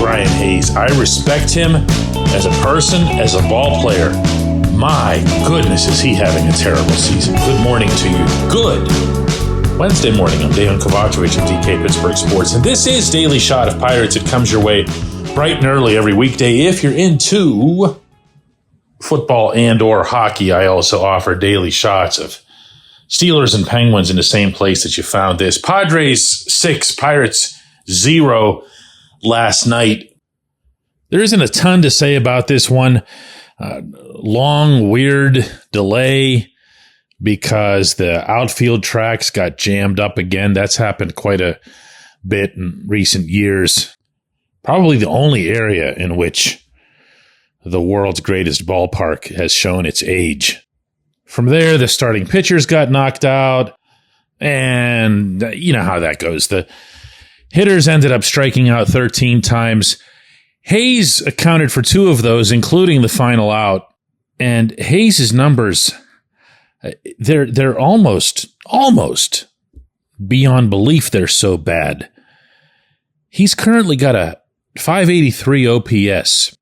Brian Hayes. I respect him as a person, as a ball player. My goodness, is he having a terrible season. Good morning to you. Good Wednesday morning. I'm Dejan Kovacevic of DK Pittsburgh Sports, and this is Daily Shot of Pirates. It comes your way bright and early every weekday. If you're into football and or hockey, I also offer daily shots of Steelers and Penguins in the same place that you found this. Padres 6, Pirates 0 last night. There isn't a ton to say about this one. Long, weird delay because the outfield tracks got jammed up again. That's happened quite a bit in recent years. Probably the only area in which the world's greatest ballpark has shown its age. From there, the starting pitchers got knocked out, and you know how that goes. The hitters ended up striking out 13 times. Hayes accounted for 2 of those, including the final out. And Hayes' numbers, they're almost beyond belief. They're so bad. He's currently got a 583 OPS.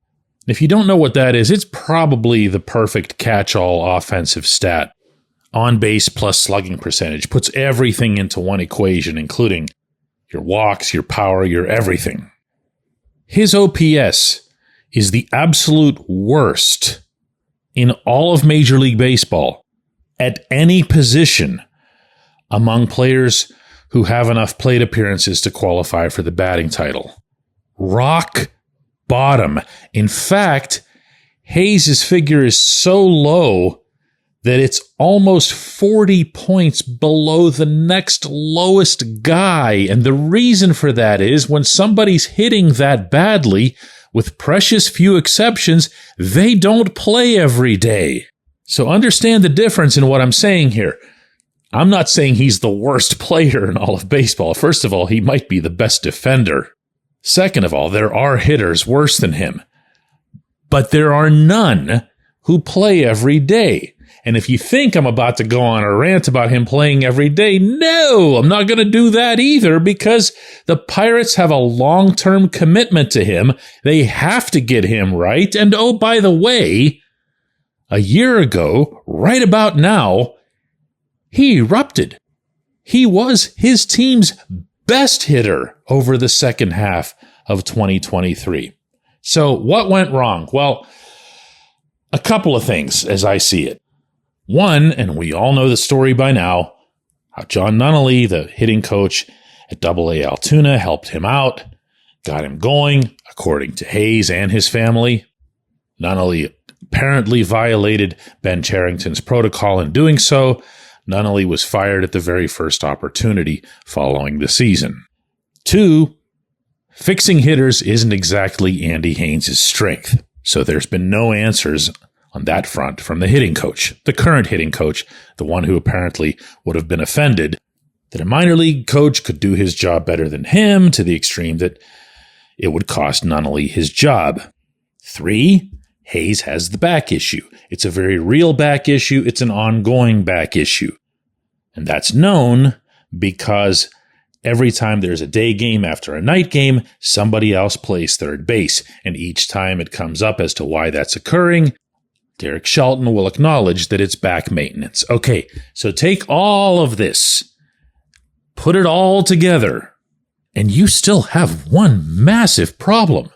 If you don't know what that is, it's probably the perfect catch-all offensive stat. On base plus slugging percentage puts everything into one equation, including your walks, your power, your everything. His OPS is the absolute worst in all of Major League Baseball at any position among players who have enough plate appearances to qualify for the batting title. Rock bottom. In fact, Hayes' figure is so low that it's almost 40 points below the next lowest guy. And the reason for that is when somebody's hitting that badly, with precious few exceptions, they don't play every day. So understand the difference in what I'm saying here. I'm not saying he's the worst player in all of baseball. First of all, he might be the best defender. Second of all, there are hitters worse than him. But there are none who play every day. And if you think I'm about to go on a rant about him playing every day, no, I'm not going to do that either, because the Pirates have a long-term commitment to him. They have to get him right. And oh, by the way, a year ago, right about now, he erupted. He was his team's best hitter over the second half of 2023. So what went wrong? Well, a couple of things as I see it. One, and we all know the story by now, how John Nunnally, the hitting coach at AA Altoona, helped him out, got him going, according to Hayes and his family. Nunnally apparently violated Ben Cherington's protocol in doing so. Nunnally was fired at the very first opportunity following the season. 2, fixing hitters isn't exactly Andy Haynes' strength, so there's been no answers on that front from the hitting coach, the current hitting coach, the one who apparently would have been offended that a minor league coach could do his job better than him, to the extreme that it would cost Nunnally his job. 3, Hayes has the back issue. It's a very real back issue. It's an ongoing back issue. And that's known because every time there's a day game after a night game, somebody else plays third base. And each time it comes up as to why that's occurring, Derek Shelton will acknowledge that it's back maintenance. Okay, so take all of this, put it all together, and you still have one massive problem.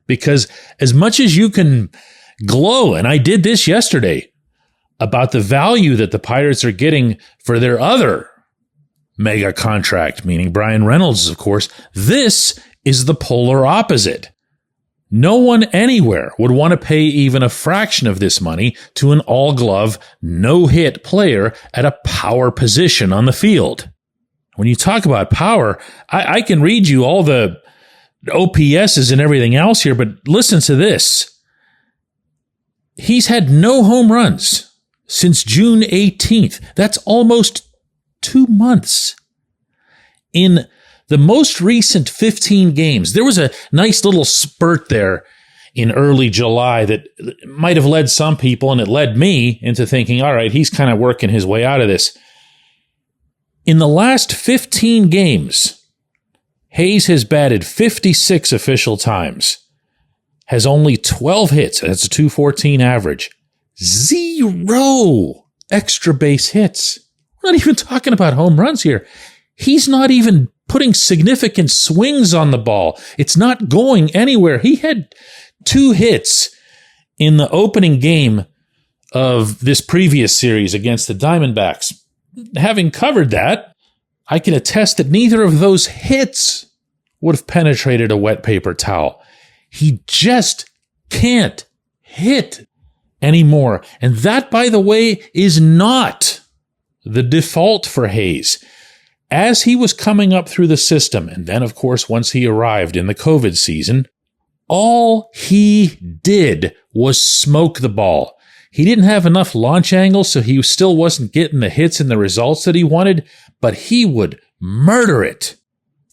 Because as much as you can glow, and I did this yesterday, about the value that the Pirates are getting for their other mega contract, meaning Brian Reynolds, of course, this is the polar opposite. No one anywhere would want to pay even a fraction of this money to an all-glove, no-hit player at a power position on the field. When you talk about power, I can read you all the OPSs and everything else here, but listen to this. He's had no home runs since June 18th. That's almost 2 months. In the most recent 15 games, there was a nice little spurt there in early July that might have led some people, and it led me into thinking, all right, he's kind of working his way out of this. In the last 15 games, Hayes has batted 56 official times, has only 12 hits. That's a 214 average. 0 extra base hits. We're not even talking about home runs here. He's not even putting significant swings on the ball. It's not going anywhere. He had 2 hits in the opening game of this previous series against the Diamondbacks. Having covered that, I can attest that neither of those hits would have penetrated a wet paper towel. He just can't hit anymore. And that, by the way, is not the default for Hayes. As he was coming up through the system, and then, of course, once he arrived in the COVID season, all he did was smoke the ball. He didn't have enough launch angle, so he still wasn't getting the hits and the results that he wanted, but he would murder it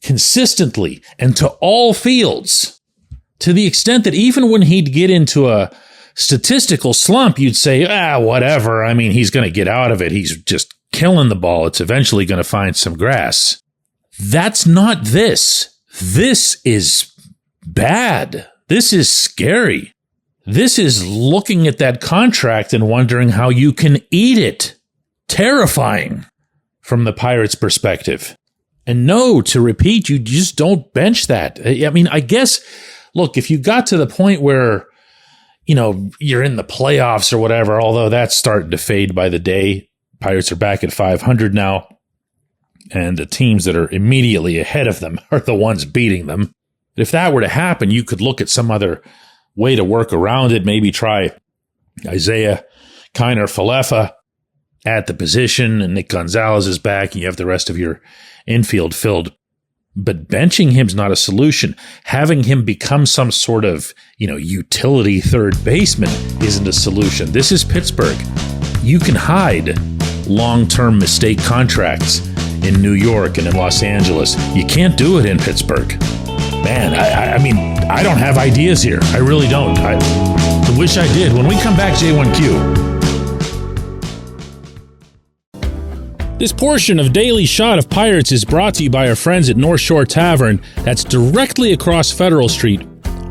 consistently and to all fields, to the extent that even when he'd get into a statistical slump, you'd say, whatever. I mean, he's going to get out of it. He's just killing the ball. It's eventually going to find some grass. That's not this. This is bad. This is scary. This is looking at that contract and wondering how you can eat it. Terrifying from the Pirates' perspective. And no, to repeat, you just don't bench that. I mean, I guess, look, if you got to the point where, you're in the playoffs or whatever, although that's starting to fade by the day. Pirates are back at 500 now. And the teams that are immediately ahead of them are the ones beating them. If that were to happen, you could look at some other way to work around it. Maybe try Isaiah Kiner-Falefa at the position, and Nick Gonzalez is back, and you have the rest of your infield filled. But benching him's not a solution. Having him become some sort of, utility third baseman isn't a solution. This is Pittsburgh. You can hide long-term mistake contracts in New York and in Los Angeles. You can't do it in Pittsburgh. Man, I mean, I don't have ideas here. I really don't. I wish I did. When we come back, J1Q. This portion of Daily Shot of Pirates is brought to you by our friends at North Shore Tavern. That's directly across Federal Street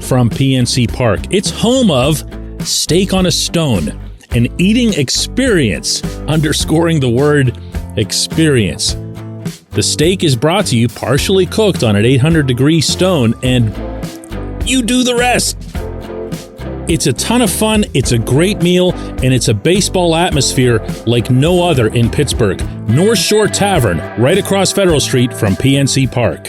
from PNC Park. It's home of Steak on a Stone, an eating experience, underscoring the word experience. The steak is brought to you partially cooked on an 800-degree stone, and you do the rest. It's a ton of fun, it's a great meal, and it's a baseball atmosphere like no other in Pittsburgh. North Shore Tavern, right across Federal Street from PNC Park.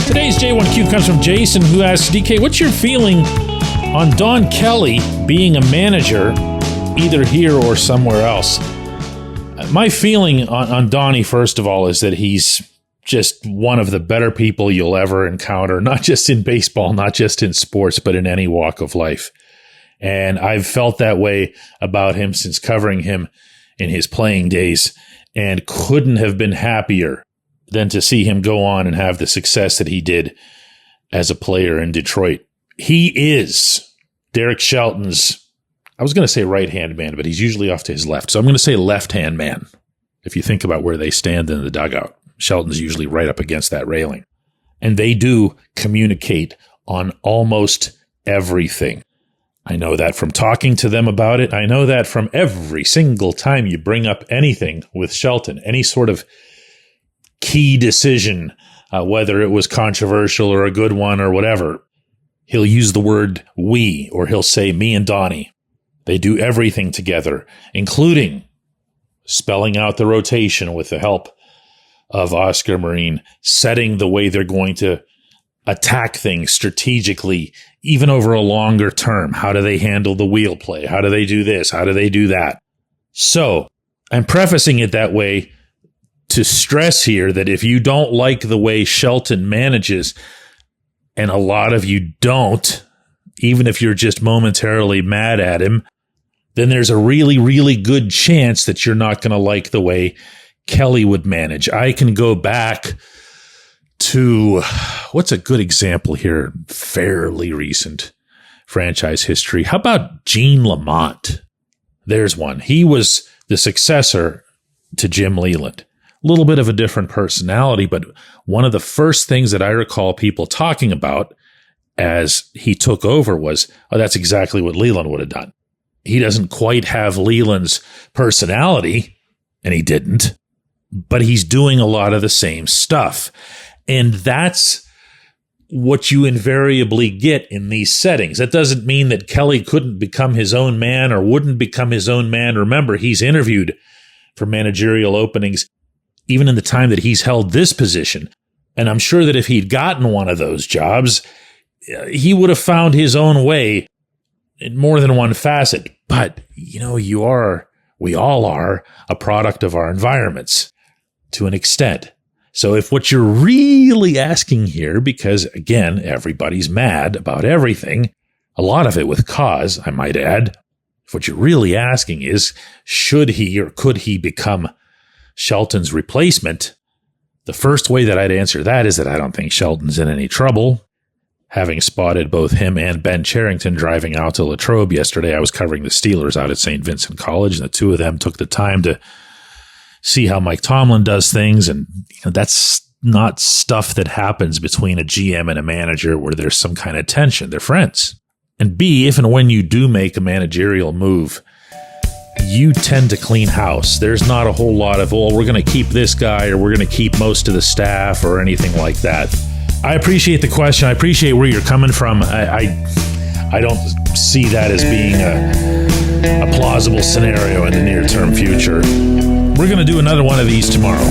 Today's J1Q comes from Jason, who asks, DK, what's your feeling on Don Kelly being a manager either here or somewhere else? My feeling on Donnie, first of all, is that he's just one of the better people you'll ever encounter, not just in baseball, not just in sports, but in any walk of life. And I've felt that way about him since covering him in his playing days, and couldn't have been happier than to see him go on and have the success that he did as a player in Detroit. He is Derek Shelton's, I was going to say right-hand man, but he's usually off to his left. So I'm going to say left-hand man. If you think about where they stand in the dugout, Shelton's usually right up against that railing. And they do communicate on almost everything. I know that from talking to them about it. I know that from every single time you bring up anything with Shelton, any sort of key decision, whether it was controversial or a good one or whatever. He'll use the word we, or he'll say me and Donnie. They do everything together, including spelling out the rotation with the help of Oscar Marine, setting the way they're going to attack things strategically, even over a longer term. How do they handle the wheel play? How do they do this? How do they do that? So I'm prefacing it that way to stress here that if you don't like the way Shelton manages, and a lot of you don't, even if you're just momentarily mad at him, then there's a really, really good chance that you're not going to like the way Kelly would manage. I can go back to, what's a good example here? Fairly recent. franchise history. How about Gene Lamont? There's one. He was the successor to Jim Leland. A little bit of a different personality, but one of the first things that I recall people talking about as he took over was, oh, that's exactly what Leland would have done. He doesn't quite have Leland's personality, and he didn't, but he's doing a lot of the same stuff. And that's what you invariably get in these settings. That doesn't mean that Kelly couldn't become his own man or wouldn't become his own man. Remember, he's interviewed for managerial openings even in the time that he's held this position. And I'm sure that if he'd gotten one of those jobs, he would have found his own way in more than one facet. But, we all are a product of our environments to an extent. So if what you're really asking here, because again, everybody's mad about everything, a lot of it with cause, I might add, if what you're really asking is, should he or could he become Shelton's replacement? The first way that I'd answer that is that I don't think Shelton's in any trouble. Having spotted both him and Ben Cherington driving out to Latrobe yesterday, I was covering the Steelers out at St. Vincent College, and the two of them took the time to see how Mike Tomlin does things. And that's not stuff that happens between a GM and a manager where there's some kind of tension. They're friends. And B, if and when you do make a managerial move, you tend to clean house. There's not a whole lot of, we're going to keep this guy or we're going to keep most of the staff or anything like that. I appreciate the question. I appreciate where you're coming from. I don't see that as being a plausible scenario in the near-term future. We're going to do another one of these tomorrow.